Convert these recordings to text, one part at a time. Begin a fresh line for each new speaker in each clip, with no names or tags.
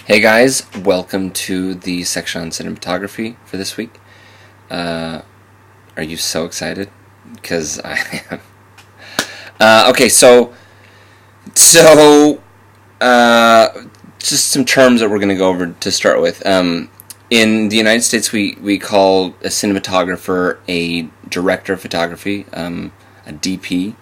Hey guys, welcome to the section on cinematography for this week. Are you so excited? Because I am. Okay, just some terms that we're going to go over to start with. In the United States, we call a cinematographer a director of photography, a DP.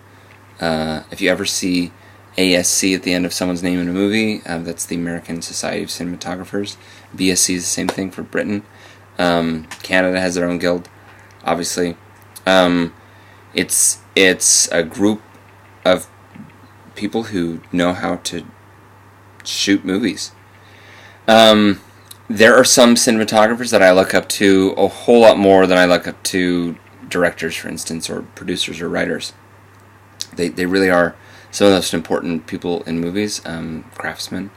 If you ever see ASC at the end of someone's name in a movie, that's the American Society of Cinematographers. BSC is the same thing for Britain. Canada has their own guild, obviously. It's a group of people who know how to shoot movies. There are some cinematographers that I look up to a whole lot more than I look up to directors, for instance, or producers or writers. They really are some of the most important people in movies, craftsmen,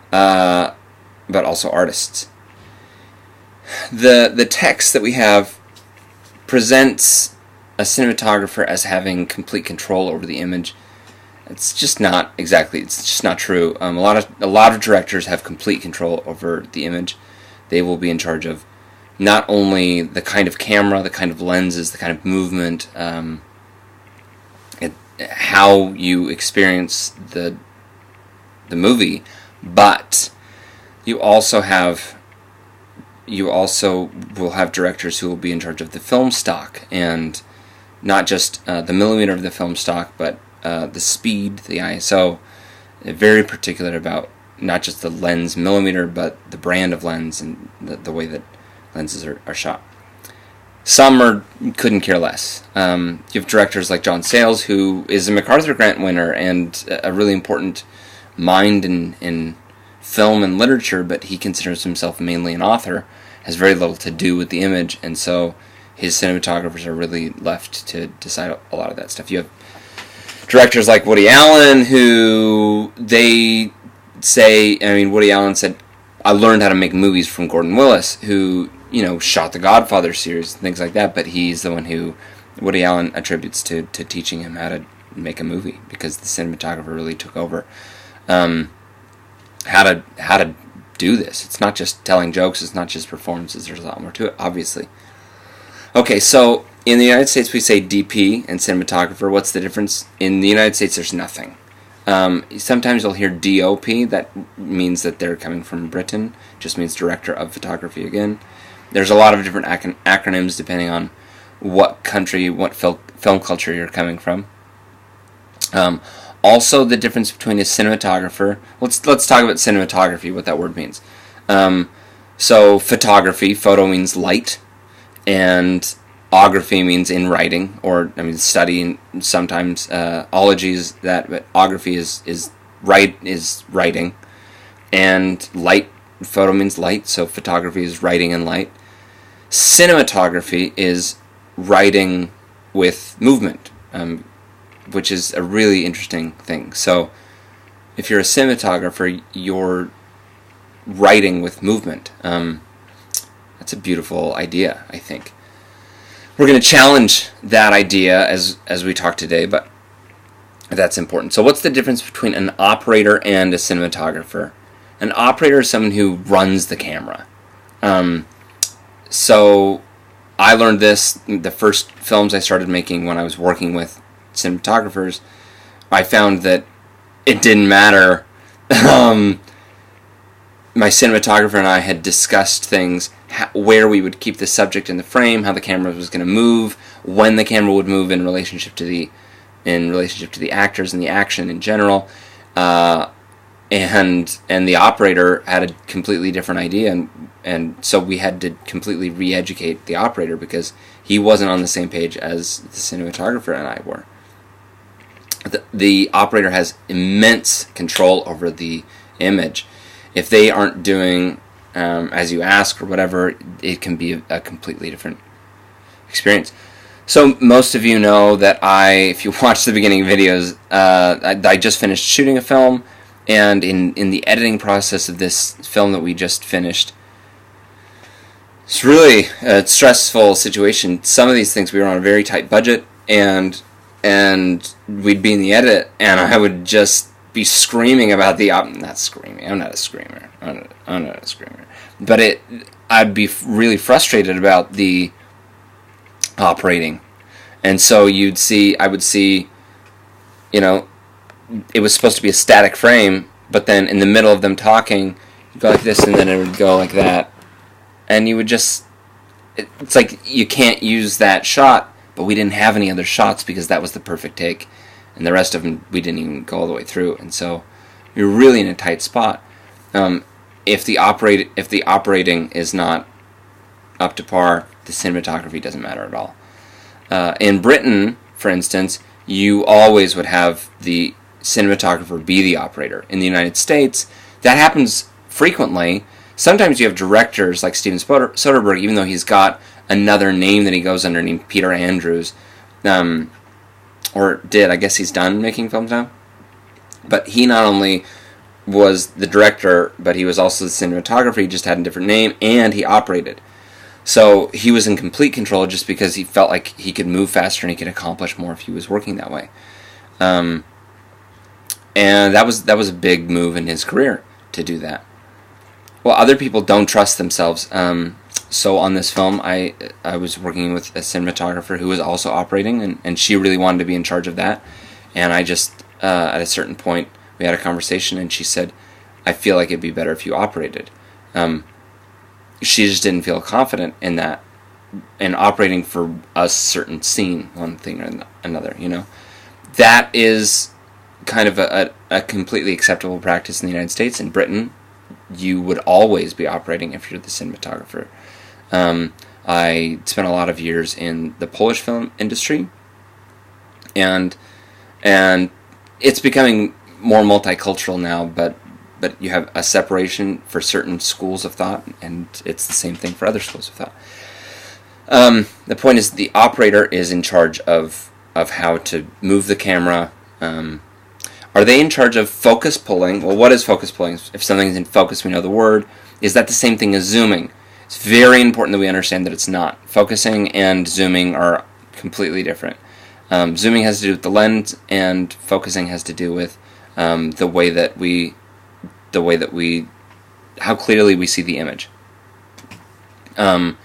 but also artists. The text that we have presents a cinematographer as having complete control over the image. It's just not exactly. It's just not true. A lot of directors have complete control over the image. They will be in charge of not only the kind of camera, the kind of lenses, the kind of movement, how you experience the movie, but you also will have directors who will be in charge of the film stock, and not just the millimeter of the film stock, but the speed, the ISO. They're very particular about not just the lens millimeter, but the brand of lens and the way that lenses are shot. Some couldn't care less. You have directors like John Sayles, who is a MacArthur Grant winner and a really important mind in film and literature, but he considers himself mainly an author, has very little to do with the image, and so his cinematographers are really left to decide a lot of that stuff. You have directors like Woody Allen, who Woody Allen said, I learned how to make movies from Gordon Willis, who shot the Godfather series and things like that, but he's the one who Woody Allen attributes to teaching him how to make a movie, because the cinematographer really took over how to do this. It's not just telling jokes, it's not just performances, there's a lot more to it, obviously. Okay, so in the United States we say DP and cinematographer. What's the difference? In the United States there's nothing. Sometimes you'll hear DOP, that means that they're coming from Britain, just means director of photography again. There's a lot of different acronyms depending on what country, what film culture you're coming from. Also, the difference between a cinematographer. Let's talk about cinematography, what that word means. So photography, photo means light, and ography means in writing, or studying. Sometimes ologies that, but ography is writing, and light. Photo means light, so photography is writing and light. Cinematography is writing with movement, which is a really interesting thing. So if you're a cinematographer, you're writing with movement. That's a beautiful idea, I think. We're going to challenge that idea as we talk today, but that's important. So what's the difference between an operator and a cinematographer? An operator is someone who runs the camera. So I learned this, the first films I started making when I was working with cinematographers. I found that it didn't matter. My cinematographer and I had discussed things, where we would keep the subject in the frame, how the camera was going to move, when the camera would move in relationship to the actors and the action in general. And the operator had a completely different idea, and so we had to completely re-educate the operator because he wasn't on the same page as the cinematographer and I were. The operator has immense control over the image. If they aren't doing as you ask or whatever, it can be a completely different experience. So most of you know that if you watch the beginning videos, I just finished shooting a film. And in the editing process of this film that we just finished, it's really a stressful situation. Some of these things we were on a very tight budget, and we'd be in the edit, and I would just be screaming about not screaming. I'm not a screamer. I'm not a screamer. But I'd be really frustrated about the operating, and so I would see, you know, it was supposed to be a static frame, but then in the middle of them talking, you'd go like this, and then it would go like that, and you would just, it's like you can't use that shot, but we didn't have any other shots because that was the perfect take, and the rest of them we didn't even go all the way through, and so you're really in a tight spot. If the operating is not up to par, the cinematography doesn't matter at all. In Britain, for instance, you always would have the cinematographer be the operator. In the United States, that happens frequently. Sometimes you have directors like Steven Soderbergh, even though he's got another name that he goes under named Peter Andrews, or did. I guess he's done making films now. But he not only was the director, but he was also the cinematographer. He just had a different name, and he operated. So he was in complete control just because he felt like he could move faster and he could accomplish more if he was working that way. And that was a big move in his career to do that. Well, other people don't trust themselves. So on this film, I was working with a cinematographer who was also operating, and she really wanted to be in charge of that. And I just, at a certain point, we had a conversation, and she said, I feel like it'd be better if you operated. She just didn't feel confident in that, in operating for a certain scene, one thing or another, you know. That is kind of a completely acceptable practice in the United States. In Britain, you would always be operating if you're the cinematographer. I spent a lot of years in the Polish film industry, and it's becoming more multicultural now, but you have a separation for certain schools of thought, and it's the same thing for other schools of thought. The point is, the operator is in charge of how to move the camera. Are they in charge of focus pulling? Well, what is focus pulling? If something's in focus, we know the word. Is that the same thing as zooming? It's very important that we understand that it's not. Focusing and zooming are completely different. Zooming has to do with the lens, and focusing has to do with the way that we, how clearly we see the image. There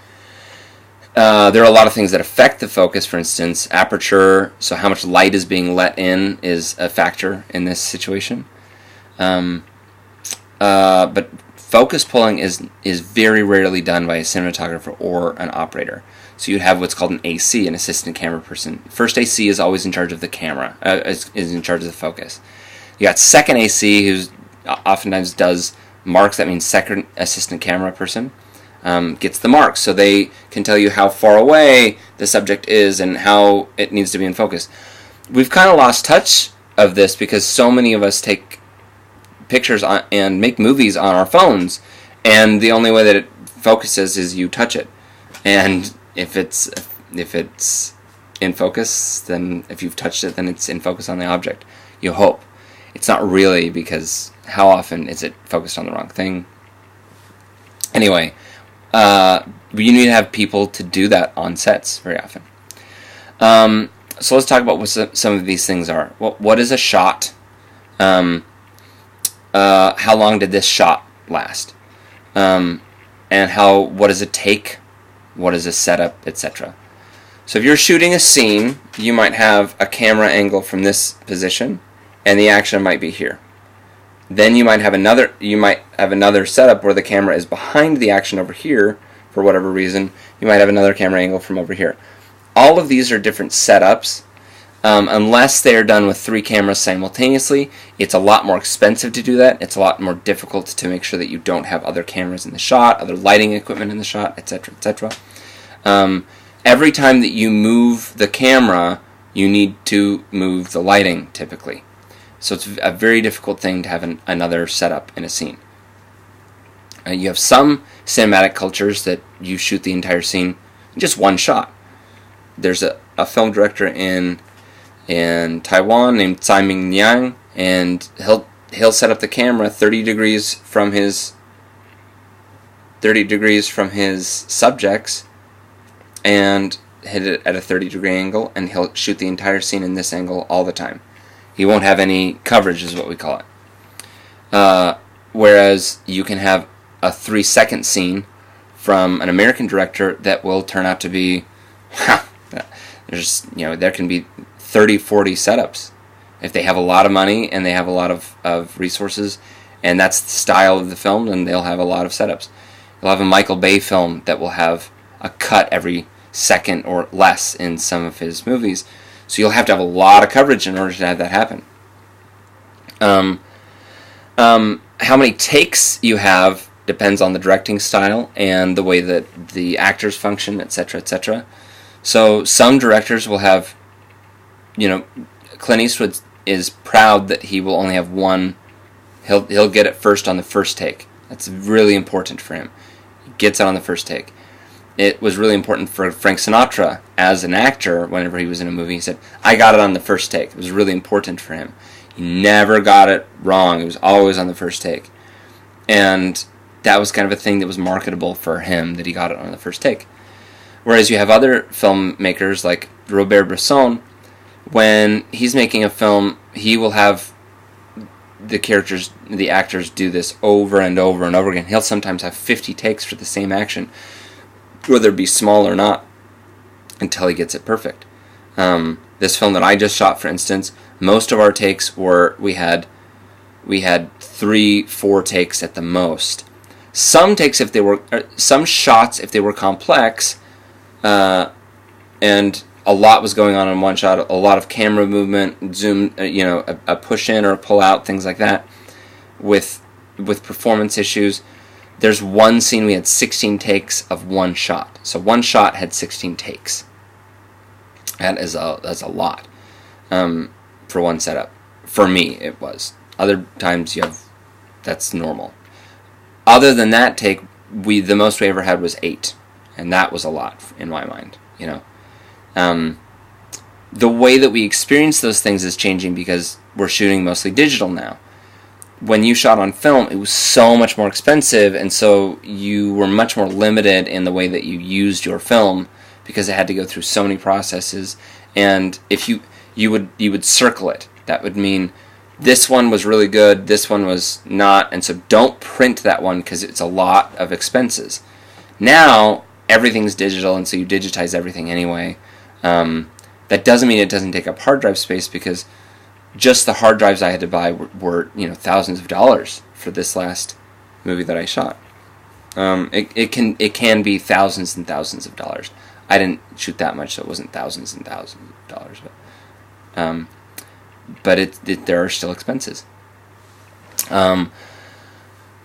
are a lot of things that affect the focus. For instance, aperture, so how much light is being let in, is a factor in this situation. But focus pulling is very rarely done by a cinematographer or an operator. So you have what's called an AC, an assistant camera person. First AC is always in charge of the camera, is in charge of the focus. You got second AC, who oftentimes does marks. That means second assistant camera person. Gets the marks, so they can tell you how far away the subject is and how it needs to be in focus. We've kind of lost touch of this because so many of us take pictures and make movies on our phones, and the only way that it focuses is you touch it. And if it's in focus, then if you've touched it, then it's in focus on the object. You hope. It's not really, because how often is it focused on the wrong thing? Anyway, you need to have people to do that on sets very often. So let's talk about what some of these things are. What is a shot? How long did this shot last? And what is a take? What is a setup, etc. So if you're shooting a scene, you might have a camera angle from this position, and the action might be here. Then you might have another setup where the camera is behind the action over here for whatever reason. You might have another camera angle from over here. All of these are different setups. Unless they are done with 3 cameras simultaneously, it's a lot more expensive to do that. It's a lot more difficult to make sure that you don't have other cameras in the shot, other lighting equipment in the shot, etc., etc. Every time that you move the camera, you need to move the lighting, typically. So it's a very difficult thing to have another setup in a scene. You have some cinematic cultures that you shoot the entire scene in just one shot. There's a film director in Taiwan named Tsai Ming-liang, and he'll set up the camera 30 degrees from his subjects and hit it at a 30-degree angle, and he'll shoot the entire scene in this angle all the time. He won't have any coverage, is what we call it. Whereas you can have a 3-second scene from an American director that will turn out to be, there can be 30, 40 setups. If they have a lot of money and they have a lot of resources, and that's the style of the film, then they'll have a lot of setups. You'll have a Michael Bay film that will have a cut every second or less in some of his movies. So you'll have to have a lot of coverage in order to have that happen. How many takes you have depends on the directing style and the way that the actors function, etc., etc. So some directors will have, Clint Eastwood is proud that he will only have one. He'll get it first on the first take. That's really important for him. He gets it on the first take. It was really important for Frank Sinatra as an actor. Whenever he was in a movie, he said, "I got it on the first take." It was really important for him. He never got it wrong. It was always on the first take. And that was kind of a thing that was marketable for him, that he got it on the first take. Whereas you have other filmmakers like Robert Bresson, when he's making a film, he will have the actors do this over and over and over again. He'll sometimes have 50 takes for the same action, whether it be small or not, until he gets it perfect. This film that I just shot, for instance, most of our takes were, we had 3-4 takes at the most. Some takes, some shots, if they were complex, and a lot was going on in one shot, a lot of camera movement, zoom, a push in or a pull out, things like that, with performance issues. There's one scene we had 16 takes of one shot. So one shot had 16 takes. That's a lot for one setup. For me, it was. Other times that's normal. Other than that take, the most we ever had was 8, and that was a lot in my mind. The way that we experience those things is changing because we're shooting mostly digital now. When you shot on film, it was so much more expensive, and so you were much more limited in the way that you used your film because it had to go through so many processes. And if you would circle it, that would mean this one was really good, this one was not, and so don't print that one because it's a lot of expenses. Now everything's digital, and so you digitize everything anyway. That doesn't mean it doesn't take up hard drive space, because just the hard drives I had to buy were thousands of dollars for this last movie that I shot. It can be thousands and thousands of dollars. I didn't shoot that much, so it wasn't thousands and thousands of dollars. But there are still expenses.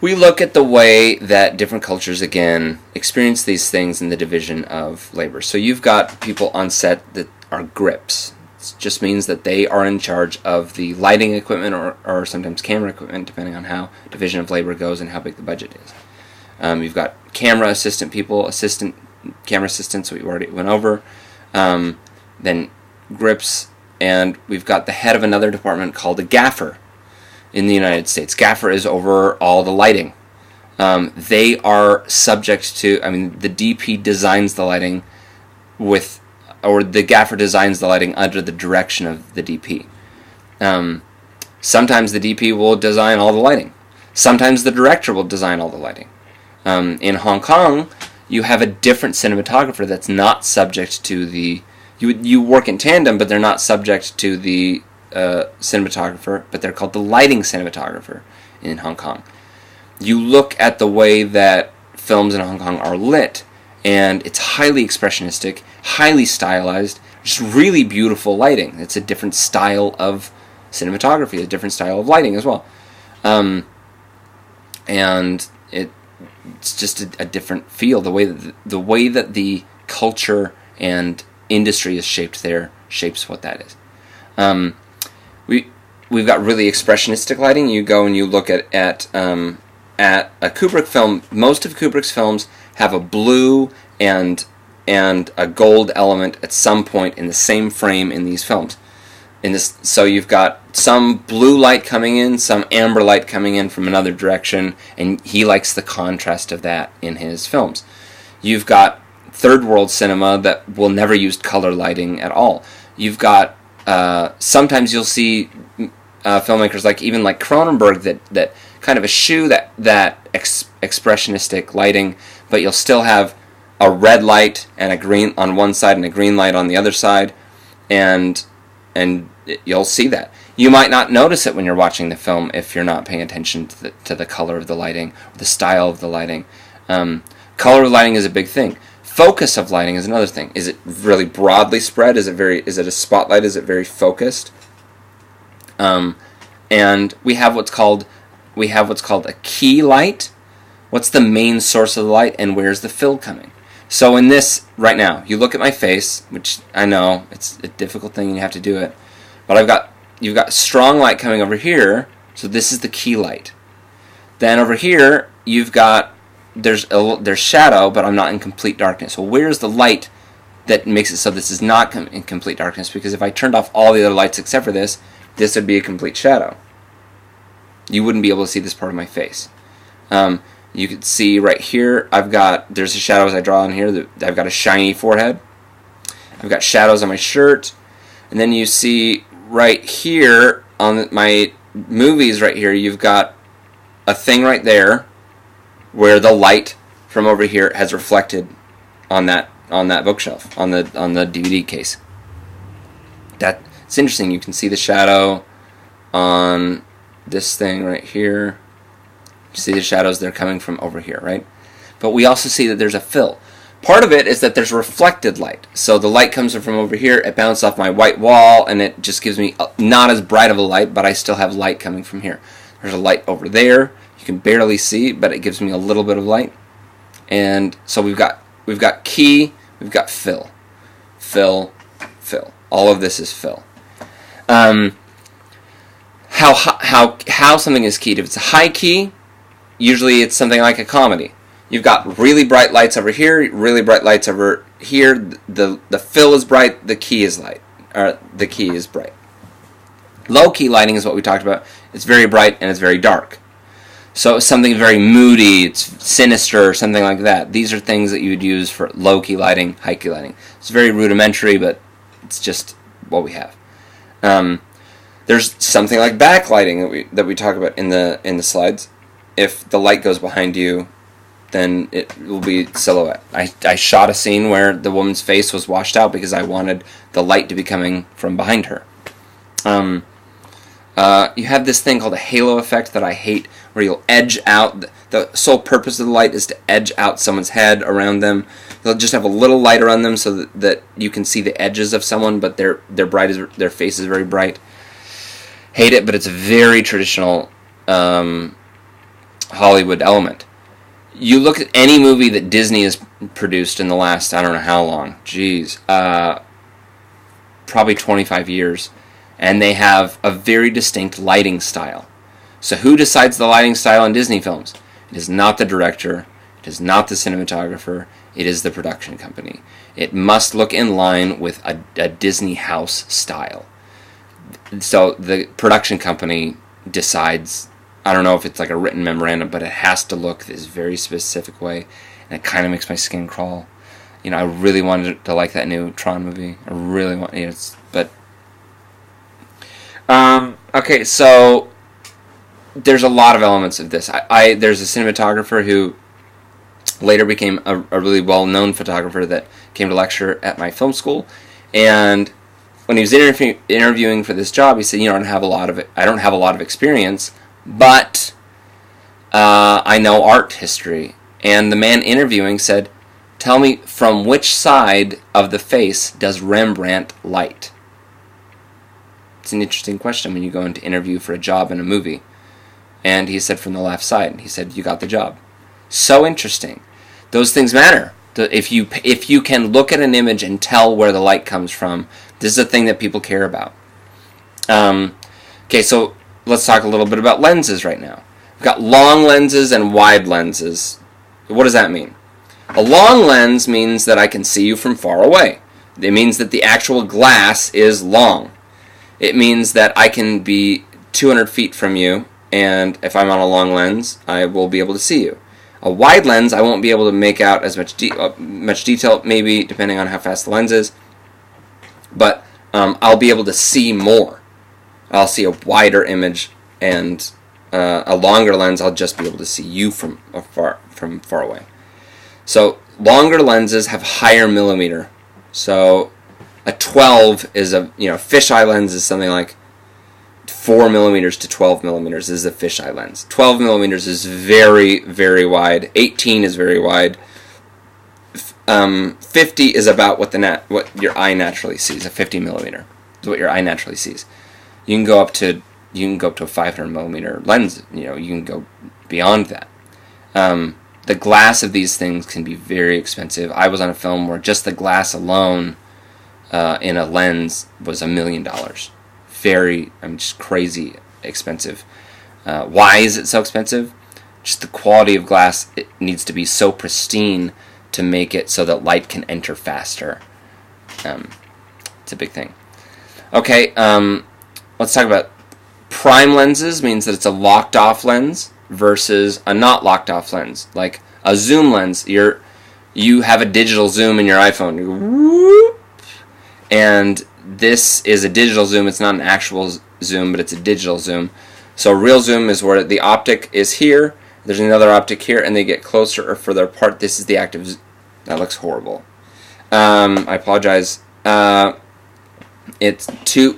We look at the way that different cultures, again, experience these things in the division of labor. So you've got people on set that are grips. It just means that they are in charge of the lighting equipment or sometimes camera equipment, depending on how division of labor goes and how big the budget is. You've got camera assistant people, camera assistants we already went over, then grips, and we've got the head of another department called a gaffer in the United States. Gaffer is over all the lighting. They are subject to, the DP designs the lighting or the gaffer designs the lighting under the direction of the DP. Sometimes the DP will design all the lighting. Sometimes the director will design all the lighting. In Hong Kong, you have a different cinematographer that's not subject to the... You work in tandem, but they're not subject to the cinematographer, but they're called the lighting cinematographer in Hong Kong. You look at the way that films in Hong Kong are lit, and it's highly expressionistic, highly stylized, just really beautiful lighting. It's a different style of cinematography, a different style of lighting as well. And it's just a different feel. The way that the culture and industry is shaped there shapes what that is. We've got really expressionistic lighting. You go and you look at a Kubrick film. Most of Kubrick's films have a blue and a gold element at some point in the same frame in these films. So you've got some blue light coming in, some amber light coming in from another direction, and he likes the contrast of that in his films. You've got third world cinema that will never use color lighting at all. You've got Sometimes you'll see filmmakers like Cronenberg that kind of eschew that expressionistic lighting, but you'll still have a red light and a green on one side and a green light on the other side, and you'll see that. You might not notice it when you're watching the film if you're not paying attention to the color of the lighting, the style of the lighting. Color of lighting is a big thing. Focus of lighting is another thing. Is it really broadly spread? Is it a spotlight? Is it very focused? And we have what's called a key light. What's the main source of the light, and where's the fill coming? So in this right now, you look at my face, which I know it's a difficult thing, and you have to do it. But you've got strong light coming over here, so this is the key light. Then over here, there's shadow, but I'm not in complete darkness. So where's the light that makes it so this is not in complete darkness? Because if I turned off all the other lights except for this would be a complete shadow. You wouldn't be able to see this part of my face. You can see right here, there's a shadow as I draw on here. I've got a shiny forehead. I've got shadows on my shirt. And then you see right here on my movies right here, you've got a thing right there where the light from over here has reflected on that bookshelf, on the DVD case. It's interesting. You can see the shadow on this thing right here. You see the shadows, they're coming from over here, right? But we also see that there's a fill. Part of it is that there's reflected light. So the light comes from over here, it bounces off my white wall, and it just gives me not as bright of a light, but I still have light coming from here. There's a light over there. You can barely see, but it gives me a little bit of light. And so we've got key, we've got fill. Fill, fill. All of this is fill. How something is keyed. If it's a high key, usually it's something like a comedy. You've got really bright lights over here, really bright lights over here. The fill is bright, the key is light, or the key is bright. Low key lighting is what we talked about. It's very bright and it's very dark. So something very moody, it's sinister, or something like that. These are things that you would use for low key lighting, high key lighting. It's very rudimentary, but it's just what we have. There's something like backlighting that we talk about in the slides. If the light goes behind you, then it will be silhouette. I shot a scene where the woman's face was washed out because I wanted the light to be coming from behind her. You have this thing called a halo effect that I hate, where you'll edge out. The sole purpose of the light is to edge out someone's head around them. They'll just have a little light around them so that you can see the edges of someone, but their face is very bright. Hate it, but it's a very traditional Hollywood element. You look at any movie that Disney has produced in the last, I don't know how long, probably 25 years, and they have a very distinct lighting style. So who decides the lighting style in Disney films? It is not the director, it is not the cinematographer, it is the production company. It must look in line with a Disney house style. So the production company decides, I don't know if it's like a written memorandum, but it has to look this very specific way, and it kind of makes my skin crawl. You know, I really wanted to like that new Tron movie. I really want, okay, so there's a lot of elements of this. There's a cinematographer who later became a really well-known photographer that came to lecture at my film school, and when he was interviewing for this job, he said, I don't have a lot of experience, but I know art history. And the man interviewing said, tell me, from which side of the face does Rembrandt light? It's an interesting question when you go in to interview for a job in a movie. And he said, from the left side. He said, you got the job. So interesting. Those things matter. If you can look at an image and tell where the light comes from, this is a thing that people care about. Okay, so let's talk a little bit about lenses right now. We've got long lenses and wide lenses. What does that mean? A long lens means that I can see you from far away. It means that the actual glass is long. It means that I can be 200 feet from you, and if I'm on a long lens, I will be able to see you. A wide lens, I won't be able to make out as much detail, maybe, depending on how fast the lens is. But I'll be able to see more. I'll see a wider image, and a longer lens, I'll just be able to see you from far away. So longer lenses have higher millimeter. So a 12 is a fisheye lens is something like 4 millimeters to 12 millimeters is a fisheye lens. 12 millimeters is very, very wide. 18 is very wide. 50 is about what your eye naturally sees. A 50 millimeter is what your eye naturally sees. You can go up to a 500 millimeter lens. You can go beyond that. The glass of these things can be very expensive. I was on a film where just the glass alone in a lens was $1 million. Just crazy expensive. Why is it so expensive? Just the quality of glass. It needs to be so pristine to make it so that light can enter faster. It's a big thing. Okay, let's talk about prime lenses. Means that it's a locked off lens versus a not locked off lens. Like a zoom lens, you have a digital zoom in your iPhone. You go, whoop, and this is a digital zoom. It's not an actual zoom, but it's a digital zoom. So real zoom is where the optic is here. There's another optic here, and they get closer or further apart. This is the active zoom. That looks horrible. I apologize. It's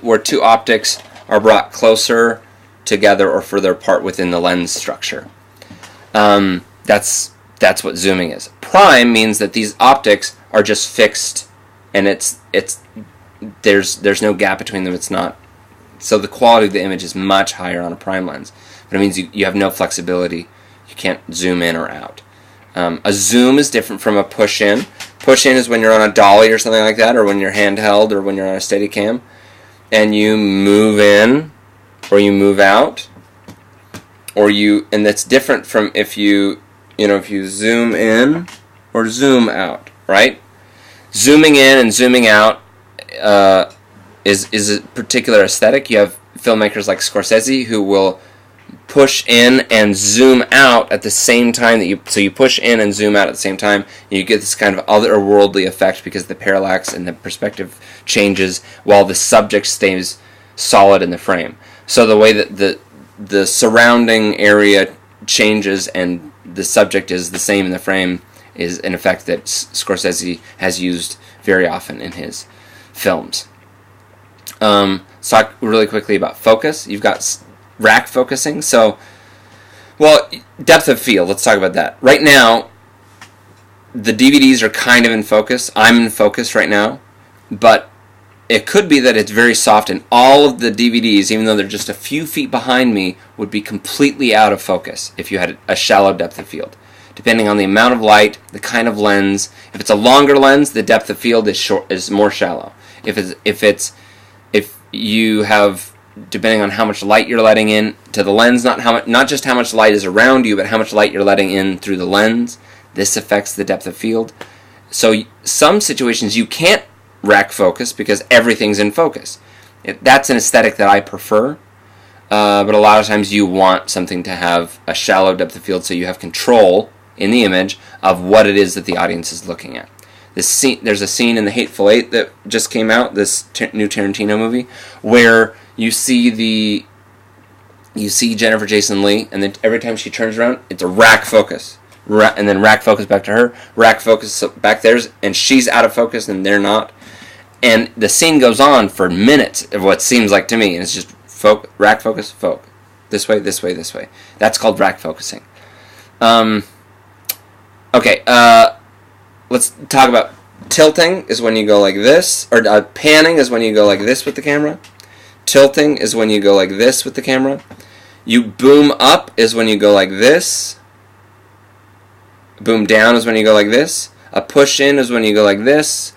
where two optics are brought closer together or further apart within the lens structure. That's what zooming is. Prime means that these optics are just fixed, and there's no gap between them. It's not. So the quality of the image is much higher on a prime lens, but it means you have no flexibility. You can't zoom in or out. A zoom is different from a push-in. Push-in is when you're on a dolly or something like that, or when you're handheld, or when you're on a Steadicam, and you move in, or you move out, and that's different from if you zoom in or zoom out, right? Zooming in and zooming out is a particular aesthetic. You have filmmakers like Scorsese who will push in and zoom out at the same time so you push in and zoom out at the same time, and you get this kind of otherworldly effect because the parallax and the perspective changes while the subject stays solid in the frame. So the way that the surrounding area changes and the subject is the same in the frame is an effect that Scorsese has used very often in his films. Let's talk really quickly about focus. You've got rack focusing. So, depth of field. Let's talk about that. Right now, the DVDs are kind of in focus. I'm in focus right now, but it could be that it's very soft, and all of the DVDs, even though they're just a few feet behind me, would be completely out of focus if you had a shallow depth of field. Depending on the amount of light, the kind of lens. If it's a longer lens, the depth of field is more shallow. If you have, depending on how much light you're letting in to the lens, not just how much light is around you, but how much light you're letting in through the lens, this affects the depth of field. So some situations you can't rack focus because everything's in focus. That's an aesthetic that I prefer, but a lot of times you want something to have a shallow depth of field so you have control in the image of what it is that the audience is looking at. There's a scene in The Hateful Eight that just came out, this new Tarantino movie, where you see Jennifer Jason Leigh, and then every time she turns around, it's a rack focus, and then rack focus back to her, rack focus back theirs, and she's out of focus and they're not, and the scene goes on for minutes of what seems like to me, and it's just rack focus, this way, this way, this way. That's called rack focusing. Okay, let's talk about tilting is when you go like this, or panning is when you go like this with the camera. Tilting is when you go like this with the camera. You boom up is when you go like this. Boom down is when you go like this. A push in is when you go like this.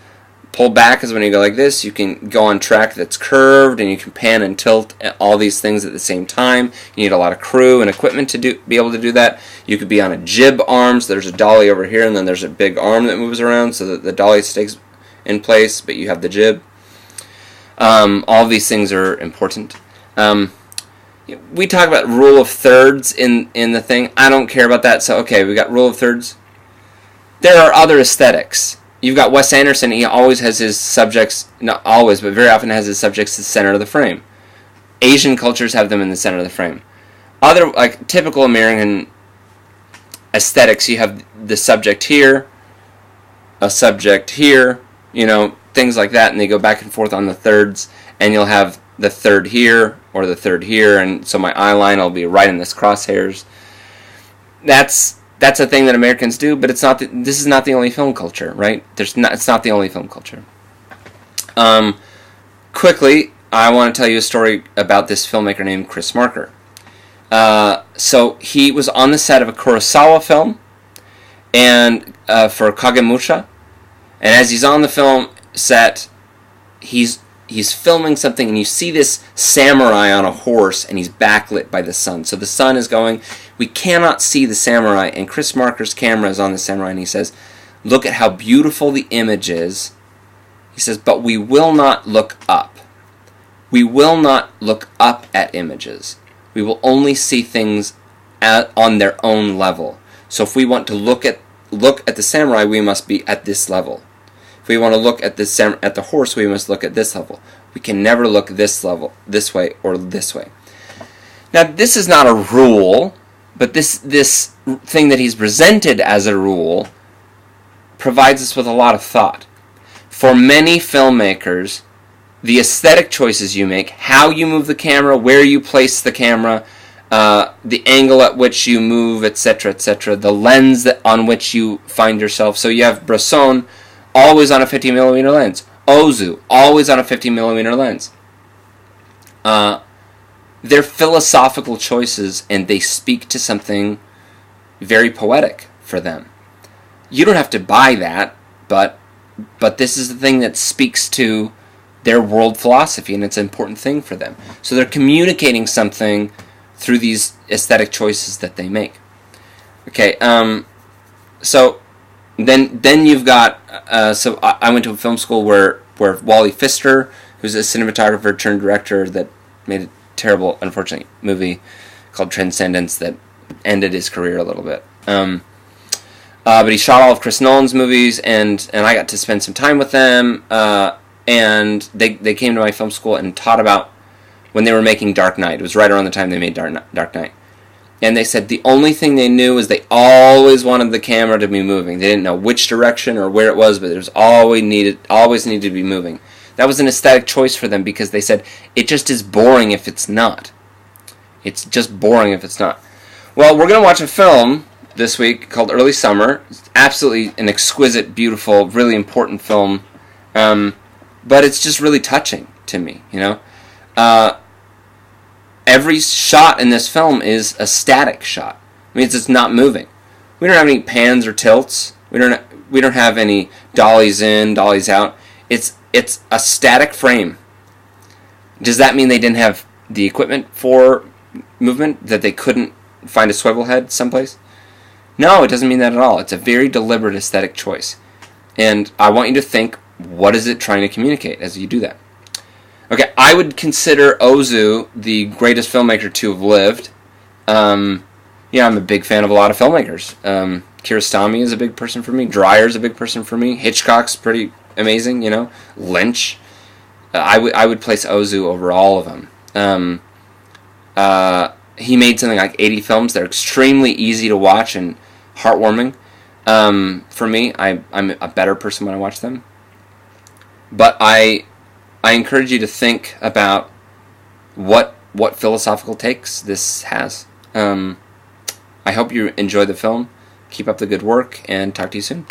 Pull back is when you go like this. You can go on track that's curved, and you can pan and tilt all these things at the same time. You need a lot of crew and equipment to be able to do that. You could be on a jib arm, so there's a dolly over here, and then there's a big arm that moves around so that the dolly stays in place, but you have the jib. All these things are important. We talk about rule of thirds in the thing. I don't care about that, so okay, we got rule of thirds. There are other aesthetics you've got Wes Anderson. He always has his subjects, not always, but very often has his subjects the center of the frame. Asian cultures have them in the center of the frame. Other, like typical American aesthetics, you have the subject here, a subject here, things like that, and they go back and forth on the thirds, and you'll have the third here or the third here, and so my eye line will be right in this crosshairs. That's a thing that Americans do, but it's not. This is not the only film culture, right? It's not the only film culture. Quickly, I want to tell you a story about this filmmaker named Chris Marker. So he was on the set of a Kurosawa film, and for Kagemusha, and as he's on the film set, he's filming something, and you see this samurai on a horse, and he's backlit by the sun. So the sun is going. We cannot see the samurai, and Chris Marker's camera is on the samurai, and he says, "Look at how beautiful the image is." He says, "But we will not look up. We will not look up at images. We will only see things on their own level. So if we want to look at the samurai, we must be at this level. If we want to look at the horse, we must look at this level. We can never look this way, or this way." Now, this is not a rule, but this thing that he's presented as a rule provides us with a lot of thought. For many filmmakers, the aesthetic choices you make, how you move the camera, where you place the camera, the angle at which you move, etc., etc., the lens on which you find yourself. So you have Bresson always on a 50mm lens. Ozu always on a 50mm lens. They're philosophical choices, and they speak to something very poetic for them. You don't have to buy that, but this is the thing that speaks to their world philosophy, and it's an important thing for them. So they're communicating something through these aesthetic choices that they make. Okay, so then you've got, so I went to a film school where Wally Pfister, who's a cinematographer turned director that made a terrible, unfortunate movie called Transcendence that ended his career a little bit. But he shot all of Chris Nolan's movies, and I got to spend some time with them, and they came to my film school and taught about when they were making Dark Knight. It was right around the time they made Dark Knight. And they said the only thing they knew is they always wanted the camera to be moving. They didn't know which direction or where it was, but it was always needed to be moving. That was an aesthetic choice for them because they said it just is boring if it's not. It's just boring if it's not. Well, we're going to watch a film this week called Early Summer. It's absolutely an exquisite, beautiful, really important film. But it's just really touching to me, Every shot in this film is a static shot. I mean, it's just not moving. We don't have any pans or tilts. We don't have any dollies in, dollies out. It's a static frame. Does that mean they didn't have the equipment for movement, that they couldn't find a swivel head someplace? No, it doesn't mean that at all. It's a very deliberate aesthetic choice. And I want you to think, what is it trying to communicate as you do that? Okay, I would consider Ozu the greatest filmmaker to have lived. I'm a big fan of a lot of filmmakers. Kiarostami is a big person for me. Dreyer's a big person for me. Hitchcock's pretty amazing, Lynch. I would place Ozu over all of them. He made something like 80 films. They're extremely easy to watch and heartwarming. For me, I'm a better person when I watch them. But I encourage you to think about what philosophical takes this has. I hope you enjoy the film. Keep up the good work, and talk to you soon.